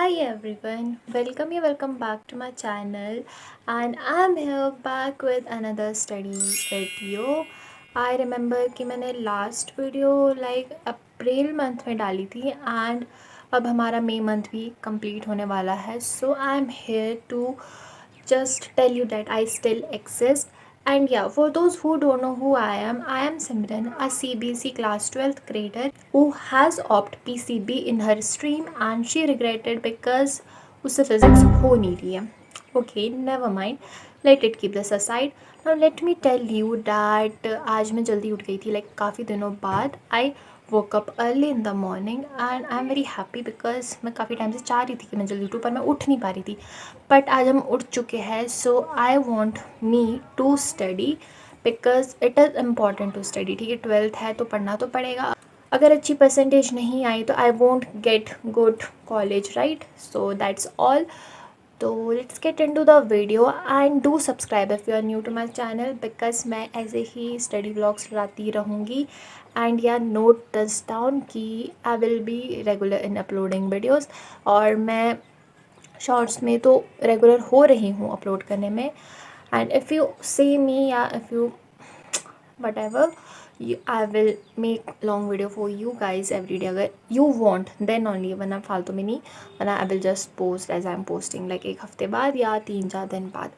Hi everyone, welcome back to my channel, and I'm here back with another study video. I remember कि मैंने last video April month में डाली थी and अब हमारा मई month भी कंप्लीट होने वाला है. So I am here to just tell you that I still exist. And yeah, for those who don't know who I am Simran, a CBSE class 12th grader who has opted PCB in her stream and she regretted because उसे physics हो नहीं रही है. Okay, never mind. Let it keep this aside. Now let me tell you that आज मैं जल्दी उठ गई थी काफ़ी दिनों बाद. I woke up early in the morning and I am very happy because मैं काफ़ी टाइम से चाह रही थी कि मैं जल्दी उठूँ पर मैं उठ नहीं पा रही थी. बट आज हम उठ चुके हैं. So I want me to study because it is important to study. ठीक है, 12th है तो पढ़ना तो पड़ेगा. अगर अच्छी परसेंटेज नहीं आई तो I won't get good college, right? So that's all. तो let's get into the video and do subscribe if you are new to my channel because मैं ऐसे ही स्टडी व्लॉग्स लाती रहूँगी. एंड या नोट दिस डाउन कि I will be regular in uploading videos. और मैं shorts में तो रेगुलर हो रही हूँ अपलोड करने में. And if you see me या if you whatever I will make long video for you guys every day अगर यू वॉन्ट देन ओनली. वरना फालतू में नहीं, वरना I will just post as I am posting एक हफ्ते बाद या 3-4 दिन बाद.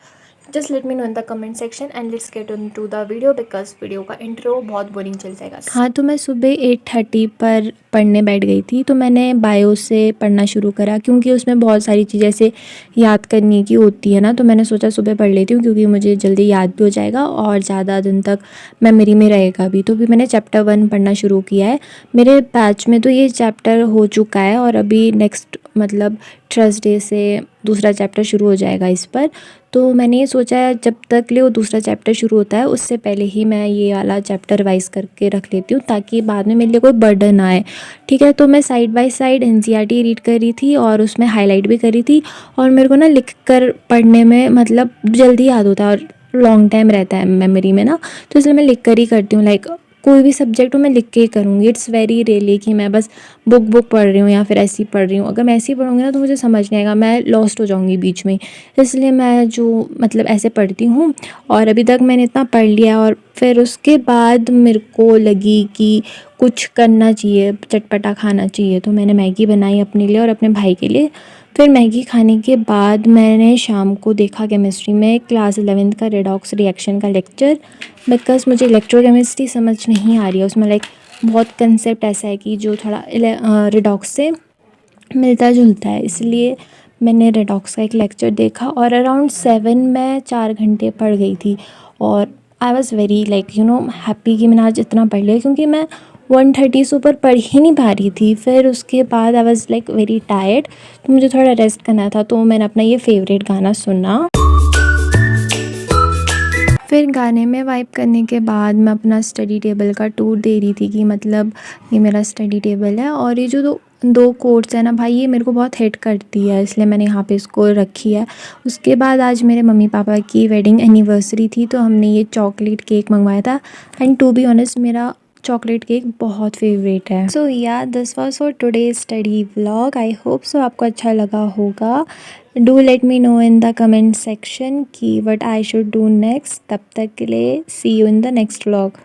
Just let me know in the comment section and let's get into the video वीडियो बिकॉज वीडियो का इंट्रो बहुत बोरिंग चल जाएगा. हाँ, तो मैं सुबह 8:30 पर पढ़ने बैठ गई थी. तो मैंने बायो से पढ़ना शुरू करा क्योंकि उसमें बहुत सारी चीज़ें ऐसे याद करने की होती है ना. तो मैंने सोचा सुबह पढ़ लेती हूँ क्योंकि मुझे जल्दी याद भी हो जाएगा और ज़्यादा दिन तक मेमोरी में रहेगा भी. तो भी मैंने चैप्टर 1 पढ़ना शुरू किया है. मेरे बैच में तो ये चैप्टर हो चुका है और अभी नेक्स्ट मतलब थर्सडे से दूसरा चैप्टर शुरू हो जाएगा इस पर. तो मैंने ये सोचा है जब तक ले वो दूसरा चैप्टर शुरू होता है उससे पहले ही मैं ये वाला चैप्टर रिवाइज़ करके रख लेती हूँ ताकि बाद में मेरे लिए कोई बर्डन ना आए. ठीक है, तो मैं side by side NCERT read कर रही थी और उसमें हाईलाइट भी करी थी. और मेरे को ना लिख कर पढ़ने में मतलब जल्दी याद होता है और लॉन्ग टाइम रहता है मेमोरी में ना. तो इसलिए मैं लिख कर ही करती हूँ. कोई भी सब्जेक्ट हो मैं लिख के ही करूँगी. इट्स वेरी रेयरली कि मैं बस बुक पढ़ रही हूँ या फिर ऐसी पढ़ रही हूँ. अगर मैं ऐसे ही पढ़ूँगी ना तो मुझे समझ नहीं आएगा, मैं लॉस्ट हो जाऊँगी बीच में. इसलिए मैं जो मतलब ऐसे पढ़ती हूँ. और अभी तक मैंने इतना पढ़ लिया और फिर उसके बाद मेरे को लगी कि कुछ करना चाहिए, चटपटा खाना चाहिए. तो मैंने मैगी बनाई अपने लिए और अपने भाई के लिए. फिर मैगी खाने के बाद मैंने शाम को देखा केमिस्ट्री में क्लास 11th का रेडॉक्स रिएक्शन का लेक्चर. बिकॉज मुझे इलेक्ट्रोकेमिस्ट्री समझ नहीं आ रही है. उसमें बहुत कंसेप्ट ऐसा है कि जो थोड़ा रेडॉक्स से मिलता जुलता है. इसलिए मैंने रेडॉक्स का एक लेक्चर देखा और अराउंड 7 मैं 4 घंटे पढ़ गई थी. और आई वॉज़ वेरी हैप्पी कि मैंने आज इतना पढ़ लिया क्योंकि मैं 130 से ऊपर पढ़ ही नहीं पा रही थी. फिर उसके बाद आई वॉज़ वेरी टायर्ड. तो मुझे थोड़ा रेस्ट करना था तो मैंने अपना ये फेवरेट गाना सुना. फिर गाने में वाइब करने के बाद मैं अपना स्टडी टेबल का टूर दे रही थी कि मतलब ये मेरा स्टडी टेबल है. और ये जो दो कोट्स है ना भाई, ये मेरे को बहुत हिट करती है इसलिए मैंने यहाँ पे इसको रखी है. उसके बाद आज मेरे मम्मी पापा की वेडिंग एनिवर्सरी थी तो हमने ये चॉकलेट केक मंगवाया था. एंड टू बी ऑनेस्ट मेरा चॉकलेट केक बहुत फेवरेट है. So yeah this was for today study vlog. I hope so आपको अच्छा लगा होगा. Do let me know in the comment section कि what I should do next. तब तक के लिए see you in the next vlog.